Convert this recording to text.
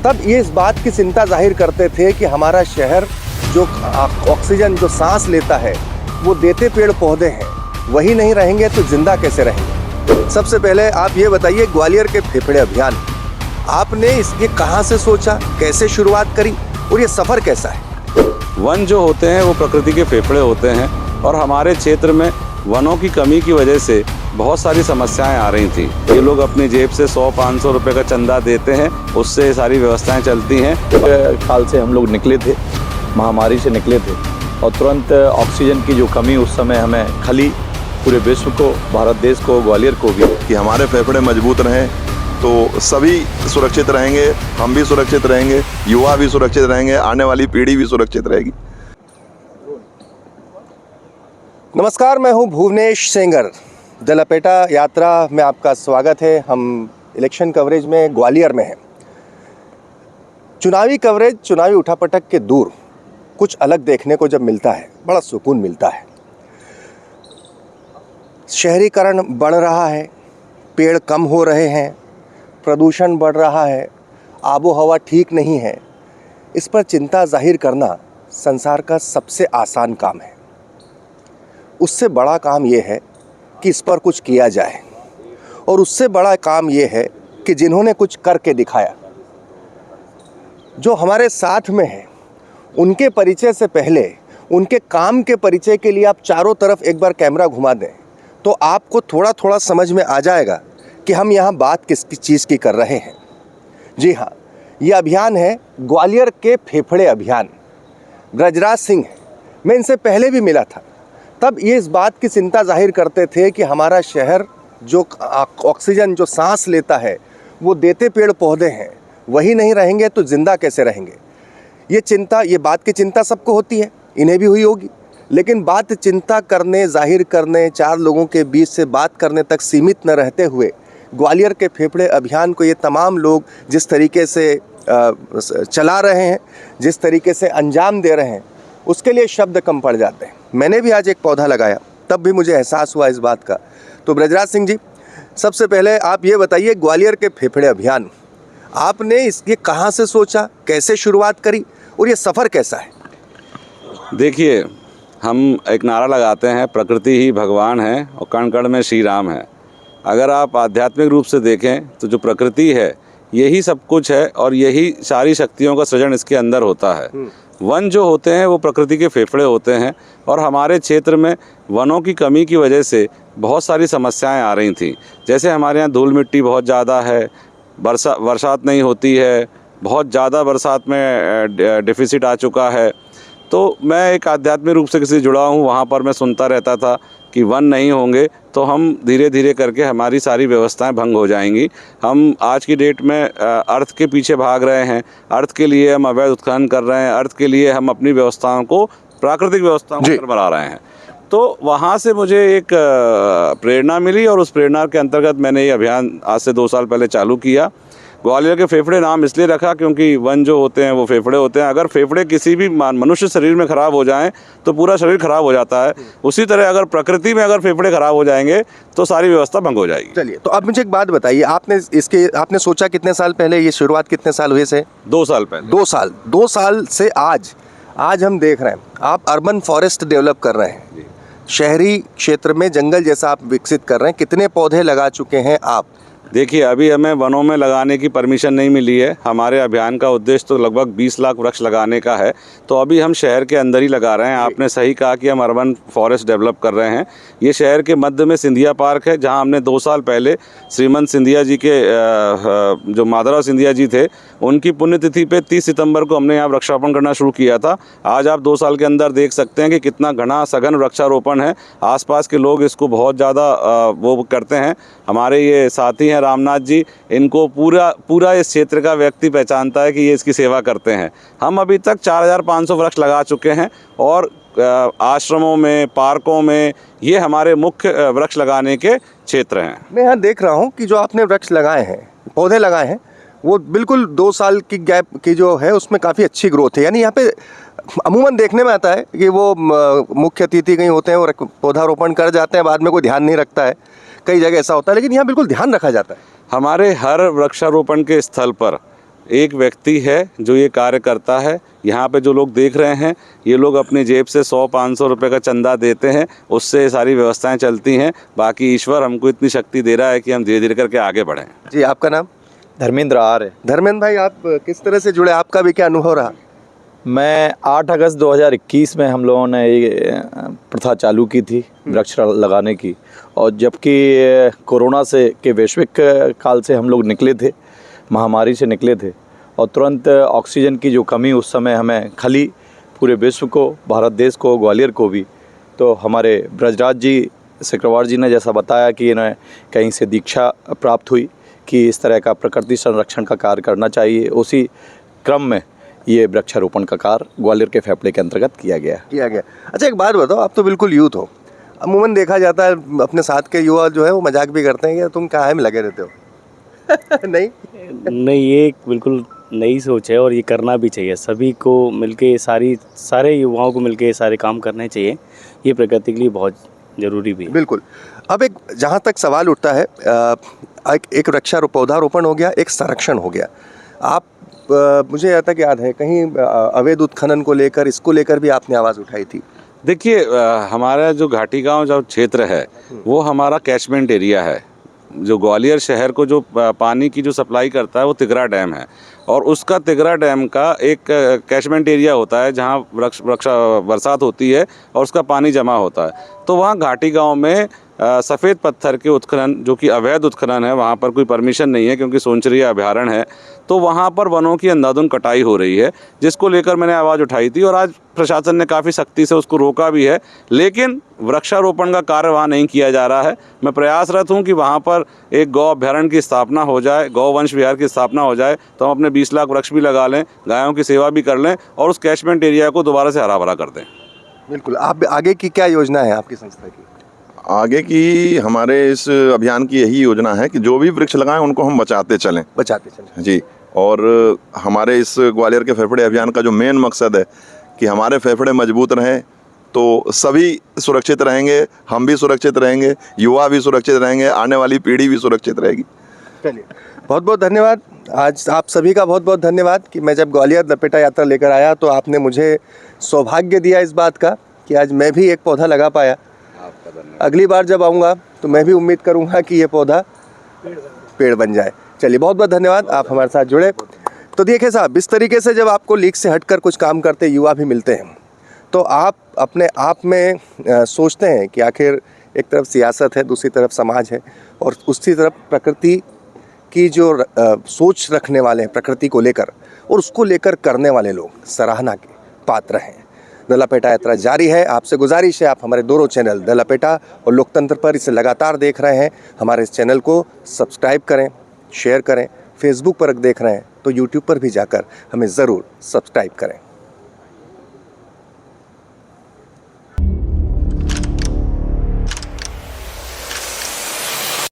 तब ये इस बात की चिंता जाहिर करते थे कि हमारा शहर जो ऑक्सीजन जो सांस लेता है वो देते पेड़ पौधे हैं, वही नहीं रहेंगे तो जिंदा कैसे रहेंगे। सबसे पहले आप ये बताइए, ग्वालियर के फेफड़े अभियान आपने ये कहाँ से सोचा, कैसे शुरुआत करी और ये सफ़र कैसा है? वन जो होते हैं वो प्रकृति के फेफड़े होते हैं और हमारे क्षेत्र में वनों की कमी की वजह से बहुत सारी समस्याएं आ रही थी। ये लोग अपनी जेब से 100-500 रुपए का चंदा देते हैं, उससे सारी व्यवस्थाएं चलती हैं। साल से हम लोग निकले थे, महामारी से निकले थे और तुरंत ऑक्सीजन की जो कमी उस समय हमें खली, पूरे विश्व को, भारत देश को, ग्वालियर को भी, कि हमारे फेफड़े मजबूत रहें तो सभी सुरक्षित रहेंगे, हम भी सुरक्षित रहेंगे, युवा भी सुरक्षित रहेंगे, आने वाली पीढ़ी भी सुरक्षित रहेगी। नमस्कार, मैं हूं भुवनेश सेंगर। द लपेटा यात्रा में आपका स्वागत है। हम इलेक्शन कवरेज में ग्वालियर में हैं। चुनावी कवरेज, चुनावी उठापटक के दूर कुछ अलग देखने को जब मिलता है, बड़ा सुकून मिलता है। शहरीकरण बढ़ रहा है, पेड़ कम हो रहे हैं, प्रदूषण बढ़ रहा है, आबो हवा ठीक नहीं है। इस पर चिंता जाहिर करना संसार का सबसे आसान काम है। उससे बड़ा काम ये है कि इस पर कुछ किया जाए, और उससे बड़ा काम ये है कि जिन्होंने कुछ करके दिखाया, जो हमारे साथ में हैं, उनके परिचय से पहले उनके काम के परिचय के लिए आप चारों तरफ एक बार कैमरा घुमा दें तो आपको थोड़ा थोड़ा समझ में आ जाएगा कि हम यहाँ बात किस चीज़ की कर रहे हैं। जी हाँ, ये अभियान है ग्वालियर के फेफड़े अभियान। ब्रजराज सिंह है, मैं इनसे पहले भी मिला था। तब ये इस बात की चिंता जाहिर करते थे कि हमारा शहर जो ऑक्सीजन जो सांस लेता है वो देते पेड़ पौधे हैं, वही नहीं रहेंगे तो जिंदा कैसे रहेंगे। ये बात की चिंता सबको होती है, इन्हें भी हुई होगी, लेकिन बात चिंता करने, जाहिर करने, चार लोगों के बीच से बात करने तक सीमित न रहते हुए ग्वालियर के फेफड़े अभियान को ये तमाम लोग जिस तरीके से चला रहे हैं, जिस तरीके से अंजाम दे रहे हैं, उसके लिए शब्द कम पड़ जाते हैं। मैंने भी आज एक पौधा लगाया, तब भी मुझे एहसास हुआ इस बात का। तो ब्रजराज सिंह जी, सबसे पहले आप ये बताइए, ग्वालियर के फेफड़े अभियान आपने ये कहाँ से सोचा, कैसे शुरुआत करी और ये सफ़र कैसा है? देखिए, हम एक नारा लगाते हैं, प्रकृति ही भगवान है और कण कण में श्री राम है। अगर आप आध्यात्मिक रूप से देखें तो जो प्रकृति है यही सब कुछ है और यही सारी शक्तियों का सृजन इसके अंदर होता है। वन जो होते हैं वो प्रकृति के फेफड़े होते हैं और हमारे क्षेत्र में वनों की कमी की वजह से बहुत सारी समस्याएं आ रही थी। जैसे हमारे यहाँ धूल मिट्टी बहुत ज़्यादा है, बरसात नहीं होती है, बहुत ज़्यादा बरसात में डिफिसिट आ चुका है। तो मैं एक आध्यात्मिक रूप से किसी से जुड़ा हूँ, वहाँ पर मैं सुनता रहता था कि वन नहीं होंगे तो हम धीरे धीरे करके हमारी सारी व्यवस्थाएं भंग हो जाएंगी। हम आज की डेट में अर्थ के पीछे भाग रहे हैं, अर्थ के लिए हम अवैध उत्खनन कर रहे हैं, अर्थ के लिए हम अपनी व्यवस्थाओं को, प्राकृतिक व्यवस्थाओं को बना रहे हैं। तो वहाँ से मुझे एक प्रेरणा मिली और उस प्रेरणा के अंतर्गत मैंने ये अभियान आज से 2 साल पहले चालू किया। ग्वालियर के फेफड़े नाम इसलिए रखा क्योंकि वन जो होते हैं वो फेफड़े होते हैं। अगर फेफड़े किसी भी मनुष्य शरीर में ख़राब हो जाएं तो पूरा शरीर ख़राब हो जाता है। उसी तरह अगर प्रकृति में अगर फेफड़े ख़राब हो जाएंगे तो सारी व्यवस्था भंग हो जाएगी। चलिए, तो अब मुझे एक बात बताइए, आपने सोचा कितने साल पहले, ये शुरुआत कितने साल हुए से? 2 साल पहले। 2 साल से आज हम देख रहे हैं आप अर्बन फॉरेस्ट डेवलप कर रहे हैं, शहरी क्षेत्र में जंगल जैसा आप विकसित कर रहे हैं। कितने पौधे लगा चुके हैं आप? देखिए, अभी हमें वनों में लगाने की परमिशन नहीं मिली है। हमारे अभियान का उद्देश्य तो लगभग 20 लाख वृक्ष लगाने का है, तो अभी हम शहर के अंदर ही लगा रहे हैं। आपने सही कहा कि हम अर्बन फॉरेस्ट डेवलप कर रहे हैं। ये शहर के मध्य में सिंधिया पार्क है, जहां हमने 2 साल पहले श्रीमंत सिंधिया जी के जो माधवराव सिंधिया जी थे, उनकी पुण्यतिथि पे 30 सितंबर को हमने यहाँ वृक्षारोपण करना शुरू किया था। आज आप 2 साल के अंदर देख सकते हैं कि कितना घना सघन वृक्षारोपण है। आसपास के लोग इसको बहुत ज़्यादा वो करते हैं। हमारे ये साथी हैं रामनाथ जी, इनको पूरा इस क्षेत्र का व्यक्ति पहचानता है कि ये इसकी सेवा करते हैं। हम अभी तक 4500 वृक्ष लगा चुके हैं और आश्रमों में, पार्कों में ये हमारे मुख्य वृक्ष लगाने के क्षेत्र हैं। मैं यहाँ देख रहा हूँ कि जो आपने वृक्ष लगाए हैं, पौधे लगाए हैं, वो बिल्कुल 2 साल की गैप की जो है उसमें काफ़ी अच्छी ग्रोथ है। यानी यहाँ पे अमूमन देखने में आता है कि वो मुख्य अतिथि कहीं होते हैं और पौधारोपण कर जाते हैं, बाद में कोई ध्यान नहीं रखता है। कई जगह ऐसा होता है, लेकिन यहाँ बिल्कुल ध्यान रखा जाता है। हमारे हर वृक्षारोपण के स्थल पर एक व्यक्ति है जो ये कार्य करता है। यहाँ पे जो लोग देख रहे हैं ये लोग अपनी जेब से 100-500 रुपये का चंदा देते हैं, उससे ये सारी व्यवस्थाएं चलती हैं। बाकी ईश्वर हमको इतनी शक्ति दे रहा है कि हम धीरे धीरे करके आगे बढ़ें। जी, आपका नाम? धर्मेंद्र आर है। धर्मेंद्र भाई, आप किस तरह से जुड़े, आपका भी क्या अनुभव रहा? मैं 8 अगस्त 2021 में हम लोगों ने ये प्रथा चालू की थी वृक्ष लगाने की, और जबकि कोरोना से के वैश्विक काल से हम लोग निकले थे, महामारी से निकले थे, और तुरंत ऑक्सीजन की जो कमी उस समय हमें खली पूरे विश्व को, भारत देश को, ग्वालियर को भी। तो हमारे ब्रजराज जी सिकरवार जी ने जैसा बताया कि इन्हें कहीं से दीक्षा प्राप्त हुई कि इस तरह का प्रकृति संरक्षण का कार्य करना चाहिए। उसी क्रम में ये वृक्षारोपण का कार्य ग्वालियर के फेफड़े के अंतर्गत किया गया। अच्छा, एक बात बताओ, आप तो बिल्कुल यूथ हो, अमूमन देखा जाता है अपने साथ के युवा जो है वो मजाक भी करते हैं कि तुम काहे में लगे रहते हो। नहीं, ये एक बिल्कुल नई सोच है और ये करना भी चाहिए। सभी को मिलके, सारे युवाओं को मिलके सारे काम करने चाहिए। ये प्रकृति के लिए बहुत ज़रूरी भी है। बिल्कुल। अब एक जहाँ तक सवाल उठता है, एक पौधारोपण हो गया, एक संरक्षण हो गया। आप मुझे यहाँ तक याद है कहीं अवैध उत्खनन को लेकर, इसको लेकर भी आपने आवाज़ उठाई थी। देखिए, हमारा जो घाटी गांव जो क्षेत्र है वो हमारा कैचमेंट एरिया है। जो ग्वालियर शहर को जो पानी की जो सप्लाई करता है वो तिगरा डैम है, और उसका तिगरा डैम का एक कैचमेंट एरिया होता है जहाँ बरसात होती है और उसका पानी जमा होता है। तो वहाँ घाटी गांव में सफ़ेद पत्थर के उत्खनन, जो कि अवैध उत्खनन है, वहाँ पर कोई परमिशन नहीं है क्योंकि सोनचरिया अभयारण्य है। तो वहाँ पर वनों की अंधाधुंध कटाई हो रही है, जिसको लेकर मैंने आवाज़ उठाई थी, और आज प्रशासन ने काफ़ी सख्ती से उसको रोका भी है। लेकिन वृक्षारोपण का कार्य वहाँ नहीं किया जा रहा है। मैं प्रयासरत हूँ कि वहाँ पर एक गौ अभयारण्य की स्थापना हो जाए, गौ वंश विहार की स्थापना हो जाए, तो हम अपने 20 लाख वृक्ष भी लगा लें, गायों की सेवा भी कर लें और उस कैचमेंट एरिया को दोबारा से हरा भरा कर दें। बिल्कुल। आप आगे की क्या योजना है आपकी संस्था की? आगे की हमारे इस अभियान की यही योजना है कि जो भी वृक्ष लगाएं उनको हम बचाते चलें जी। और हमारे इस ग्वालियर के फेफड़े अभियान का जो मेन मकसद है कि हमारे फेफड़े मजबूत रहें, तो सभी सुरक्षित रहेंगे, हम भी सुरक्षित रहेंगे, युवा भी सुरक्षित रहेंगे, आने वाली पीढ़ी भी सुरक्षित रहेगी। चलिए, बहुत बहुत धन्यवाद। आज आप सभी का बहुत बहुत धन्यवाद कि मैं जब ग्वालियर लपेटा यात्रा लेकर आया तो आपने मुझे सौभाग्य दिया इस बात का कि आज मैं भी एक पौधा लगा पाया। अगली बार जब आऊँगा तो मैं भी उम्मीद करूँगा कि ये पौधा पेड़ बन जाए। चलिए, बहुत बहुत धन्यवाद, आप हमारे साथ जुड़े। तो देखिए साहब, इस तरीके से जब आपको लीक से हटकर कुछ काम करते युवा भी मिलते हैं तो आप अपने आप में सोचते हैं कि आखिर एक तरफ सियासत है, दूसरी तरफ समाज है, और उसी तरफ प्रकृति की जो सोच रखने वाले हैं प्रकृति को लेकर, और उसको लेकर करने वाले लोग सराहना के पात्र हैं। द लपेटा यात्रा जारी है। आपसे गुजारिश है, आप हमारे दोनों चैनल द लपेटा और लोकतंत्र पर इसे लगातार देख रहे हैं, हमारे इस चैनल को सब्सक्राइब करें, शेयर करें। फेसबुक पर देख रहे हैं तो यूट्यूब पर भी जाकर हमें ज़रूर सब्सक्राइब करें।